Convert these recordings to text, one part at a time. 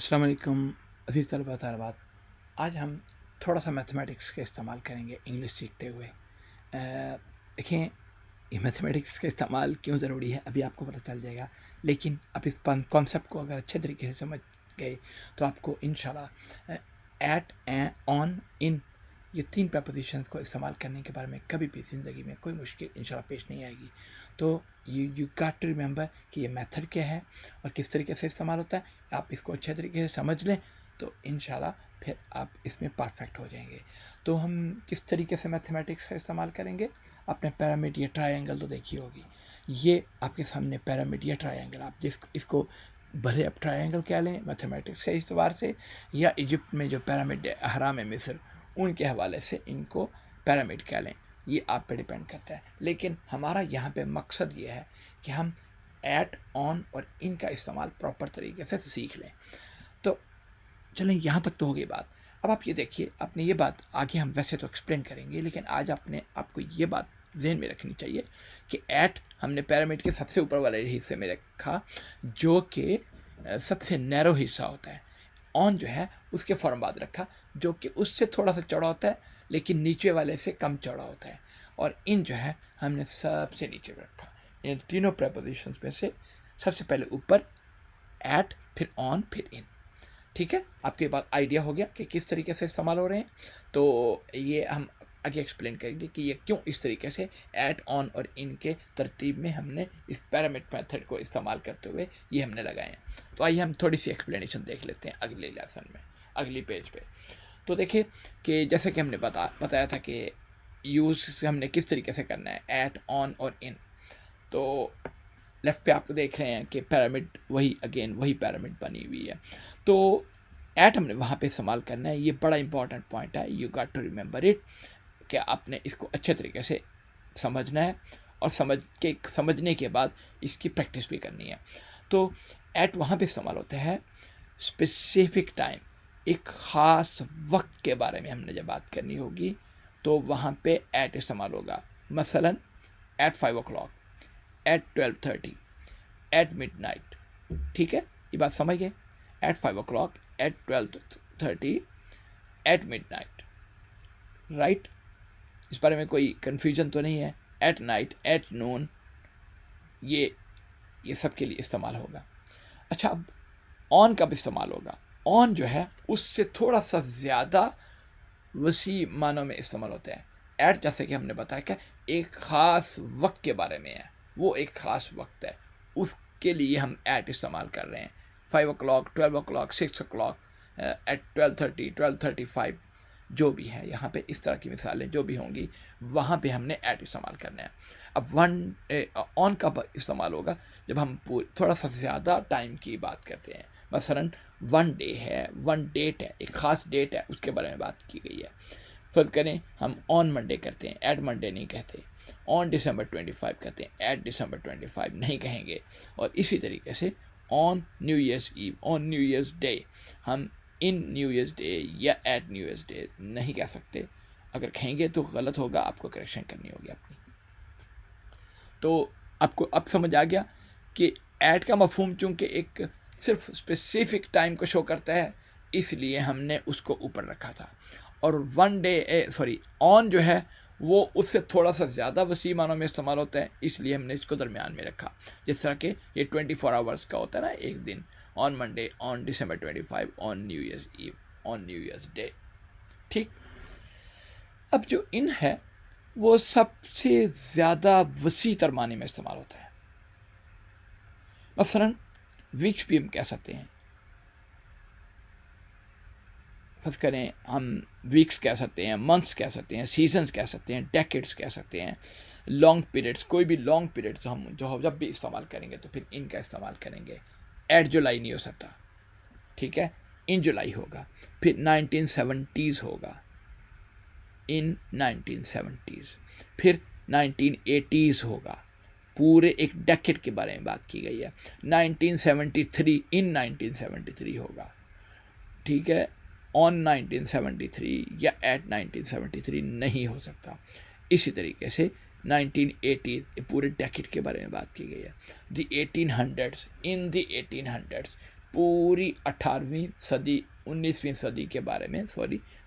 अस्सलाम वालेकुम अभी तलबा तलबात। आज हम थोड़ा सा मैथमेटिक्स का इस्तेमाल करेंगे इंग्लिश सीखते हुए। देखें, ये मैथमेटिक्स का इस्तेमाल क्यों ज़रूरी है अभी आपको पता चल जाएगा, लेकिन आप इस कॉन्सेप्ट को अगर अच्छे तरीके से समझ गए तो आपको इंशाल्लाह एट, ऑन, इन, ये तीन प्रपोजिशंस को इस्तेमाल करने के बारे में कभी भी ज़िंदगी में कोई मुश्किल इंशाल्लाह पेश नहीं आएगी। तो यू गॉट टू रिमेंबर कि ये मेथड क्या है और किस तरीके से इस्तेमाल होता है। आप इसको अच्छे तरीके से समझ लें तो इंशाल्लाह फिर आप इसमें परफेक्ट हो जाएंगे। तो हम किस तरीके से मैथमेटिक्स का इस्तेमाल करेंगे, आपने पिरामिड या ट्रायंगल तो देखी होगी। ये आपके सामने पिरामिड या ट्रायंगल, आप इसको भले आप ट्रायंगल कह लें मैथमेटिक्स के इतबार से, या इजिप्ट में जो पिरामिड अहराम मिस्र उनके हवाले से इनको पिरामिड कह लें, ये आप पे डिपेंड करता है। लेकिन हमारा यहाँ पे मकसद ये है कि हम एट, ऑन और इन का इस्तेमाल प्रॉपर तरीके से सीख लें। तो चलें, यहाँ तक तो हो गई बात। अब आप ये देखिए, आपने ये बात आगे हम वैसे तो एक्सप्लेन करेंगे, लेकिन आज आपको ये बात जहन में रखनी चाहिए कि एट हमने पिरामिड के सबसे ऊपर वाले हिस्से में रखा, जो कि सबसे नैरो हिस्सा होता है। ऑन जो है उसके फ़ौरन बाद रखा, जो कि उससे थोड़ा सा चौड़ा होता है लेकिन नीचे वाले से कम चौड़ा होता है। और इन जो है हमने सबसे नीचे रखा। इन तीनों प्रपोजिशंस में से सबसे पहले ऊपर एट, फिर ऑन, फिर इन। ठीक है, आपके पास आइडिया हो गया कि किस तरीके से इस्तेमाल हो रहे हैं। तो ये हम आगे एक्सप्लेन करेंगे कि ये क्यों इस तरीके से एट, ऑन और इन के तरतीब में हमने इस पिरामिड मेथड को इस्तेमाल करते हुए ये हमने लगाए हैं। तो आइए हम थोड़ी सी एक्सप्लेनेशन देख लेते हैं अगले लेसन में, अगली पेज पे। तो देखिए कि जैसे कि हमने बताया था कि यूज़ हमने किस तरीके से करना है, एट, ऑन और इन। तो लेफ़्ट पे आप देख रहे हैं कि पिरामिड वही पिरामिड बनी हुई है। तो एट हमने वहाँ पे इस्तेमाल करना है। ये बड़ा इंपॉर्टेंट पॉइंट है, you got to remember it, कि आपने इसको अच्छे तरीके से समझना है और समझने के बाद इसकी प्रैक्टिस भी करनी है। तो एट वहाँ पे इस्तेमाल होता है स्पेसिफिक टाइम, एक ख़ास वक्त के बारे में हमने जब बात करनी होगी तो वहाँ पे एट इस्तेमाल होगा। मसलन eight 5 o'clock, at 12:30, at midnight. ठीक है, ये बात समझ गए। At 5 o'clock, at 12:30, at midnight, right. इस बारे में कोई कन्फ्यूजन तो नहीं है। एट नाइट, एट नून, ये सब के लिए इस्तेमाल होगा। अच्छा, अब ऑन कब इस्तेमाल होगा? ऑन जो है उससे थोड़ा सा ज़्यादा वसी मानों में इस्तेमाल होता है। एट जैसे कि हमने बताया कि एक ख़ास वक्त के बारे में है, वो एक ख़ास वक्त है, उसके लिए हम एट इस्तेमाल कर रहे हैं। 5 o'clock, 12 o'clock, 6 o'clock, एट 12:30, 12:35, जो भी है यहाँ पे इस तरह की मिसालें जो भी होंगी वहाँ पे हमने एट इस्तेमाल करना है। अब ऑन कब इस्तेमाल होगा? जब हम थोड़ा सा ज़्यादा टाइम की बात करते हैं। मसलन वन डे है, वन डेट है, एक ख़ास डेट है, उसके बारे में बात की गई है। फर्ज करें हम ऑन मंडे कहते हैं, एट मंडे नहीं कहते। ऑन December 25 कहते हैं, एट December 25 नहीं कहेंगे। और इसी तरीके से on new year's eve, on new year's day हम इन न्यू ईयर्स डे या एट न्यू ईयर्स डे नहीं कह सकते। अगर कहेंगे तो गलत होगा, आपको करेक्शन करनी होगी अपनी। तो आपको अब समझ आ गया कि ऐड का मफहूम चूँकि एक सिर्फ स्पेसिफिक टाइम को शो करता है, इसलिए हमने उसको ऊपर रखा था। और ऑन जो है वो उससे थोड़ा सा ज़्यादा वसी मानों में इस्तेमाल होता है, इसलिए हमने इसको दरमियान में रखा। जिस तरह के ये 24 आवर्स का होता है ना, एक दिन, on Monday, on December 25, on new year's eve, on new year's day. ठीक। अब जो इन है वो सबसे ज़्यादा वसी तर माने में इस्तेमाल होता है। मसलन वीक्स भी हम कह सकते हैं। फर्ज करें हम वीक्स कह सकते हैं, मंथ्स कह सकते हैं, सीजन्स कह सकते हैं, डेकेड्स कह सकते हैं, लॉन्ग पीरियड्स, कोई भी लॉन्ग पीरियड हम जब भी इस्तेमाल करेंगे तो फिर इनका इस्तेमाल करेंगे। एट जुलाई नहीं हो सकता, ठीक है, इन जुलाई होगा। फिर 1970s होगा, इन 1970s। फिर 1980s होगा, पूरे एक डेकेड के बारे में बात की गई है। 1973, इन 1973 होगा, ठीक है। ऑन 1973 या एट 1973 नहीं हो सकता। इसी तरीके से 1980 पूरे डेकेड के बारे में बात की गई है। The 1800s, in the 1800s, पूरी 18वीं सदी 19वीं सदी के बारे में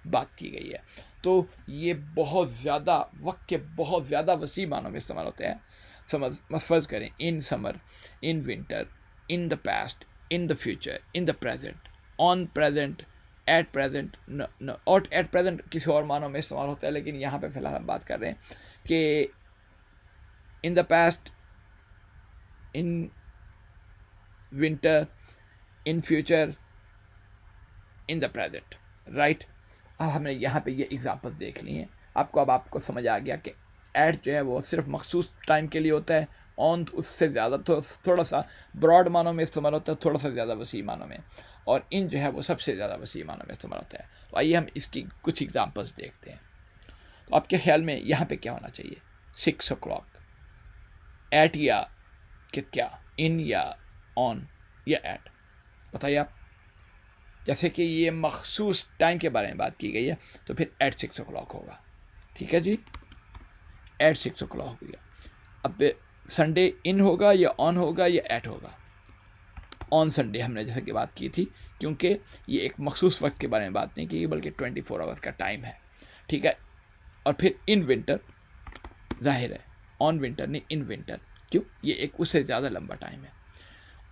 बात की गई है। तो ये बहुत ज़्यादा वक्त के बहुत ज़्यादा वसी मानों में इस्तेमाल होते हैं। फर्ज करें in summer, in winter, in the past, in the future, in the present, on present, at present, और एट प्रेजेंट किसी और मानों में इस्तेमाल होता है, लेकिन यहाँ पे फिलहाल हम बात कर रहे हैं कि in the past, in winter, in future, in the present, right. अब हमने यहाँ पे ये एग्जाम्पल देख ली हैं। आपको समझ आ गया कि एट जो है वो सिर्फ मखसूस टाइम के लिए होता है, ऑन उससे ज़्यादा थोड़ा सा ब्रॉड मानों में इस्तेमाल होता है, थोड़ा सा ज़्यादा वसी मानों में, और इन जो है वो सबसे ज़्यादा वसी मानों में इस्तेमाल होता है। तो आइए हम इसकी कुछ एग्जाम्पल्स देखते हैं। तो आपके ख्याल में यहाँ पे क्या होना चाहिए? 6 o'clock, एट या क्या, इन या ऑन या एट, बताइए आप। जैसे कि ये मखसूस टाइम के बारे में बात की गई है, तो फिर एट 6 o'clock होगा। ठीक है जी, एट 6 o'clock हो गया। अब संडे इन होगा या ऑन होगा या एट होगा? ऑन संडे हमने जैसे कि बात की थी, क्योंकि ये एक मखसूस वक्त के बारे में बात नहीं की, बल्कि 24 आवर्स का टाइम है। ठीक है। और फिर इन विंटर, जाहिर है ऑन विंटर नहीं, इन विंटर, क्यों? ये एक उससे ज़्यादा लंबा टाइम है।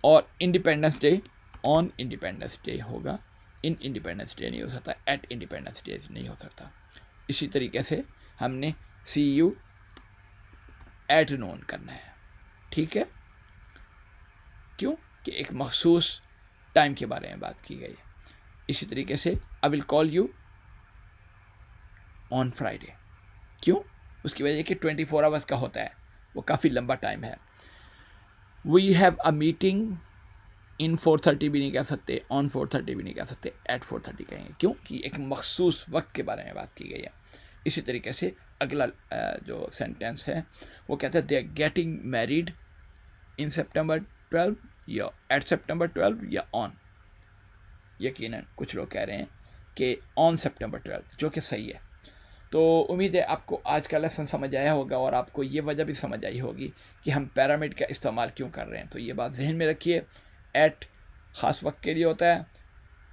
और independence day, on independence day होगा, इन इंडिपेंडेंस डे नहीं हो सकता, एट इंडिपेंडेंस डे नहीं हो सकता। इसी तरीके से हमने सी यू एट नोन करना है। ठीक है, क्यों? कि एक मखसूस टाइम के बारे में बात की गई है। इसी तरीके से I will call you on Friday, क्यों? उसकी वजह कि 24 आवर्स का होता है, वो काफ़ी लंबा टाइम है। We have a meeting in 4:30 भी नहीं कह सकते, ऑन 4:30 भी नहीं कह सकते, एट 4:30 कहेंगे, क्यों? कि एक मखसूस वक्त के बारे में बात की गई है। इसी तरीके से अगला जो सेंटेंस है वो कहता है they are getting married in September 12 या एट September 12 या ऑन। यकीनन कुछ लोग कह रहे हैं कि ऑन September 12, जो कि सही है। तो उम्मीद है आपको आज का लेसन समझ आया होगा, और आपको ये वजह भी समझ आई होगी कि हम पैरामिड का इस्तेमाल क्यों कर रहे हैं। तो ये बात जहन में रखिए, एट ख़ास वक्त के लिए होता है,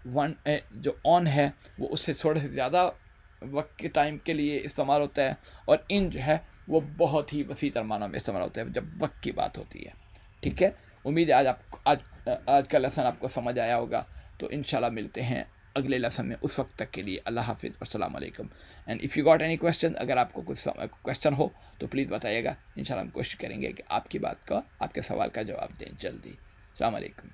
वन जो ऑन है वो उससे थोड़े से ज़्यादा वक्त के टाइम के लिए इस्तेमाल होता है, और इन जो है वो बहुत ही वसी पैमानों में इस्तेमाल होता है जब वक्त की बात होती है। ठीक है, उम्मीद है आज का लेसन आपको समझ आया होगा। तो इंशाल्लाह मिलते हैं अगले लेसन में, उस वक्त तक के लिए अल्लाह हाफिज़, अस्सलाम वालेकुम। And if you got any question, अगर आपको कुछ क्वेश्चन हो तो प्लीज़ बताइएगा। इंशाल्लाह हम कोशिश करेंगे कि आपकी बात का, आपके सवाल का जवाब दें जल्दी। अस्सलाम वालेकुम।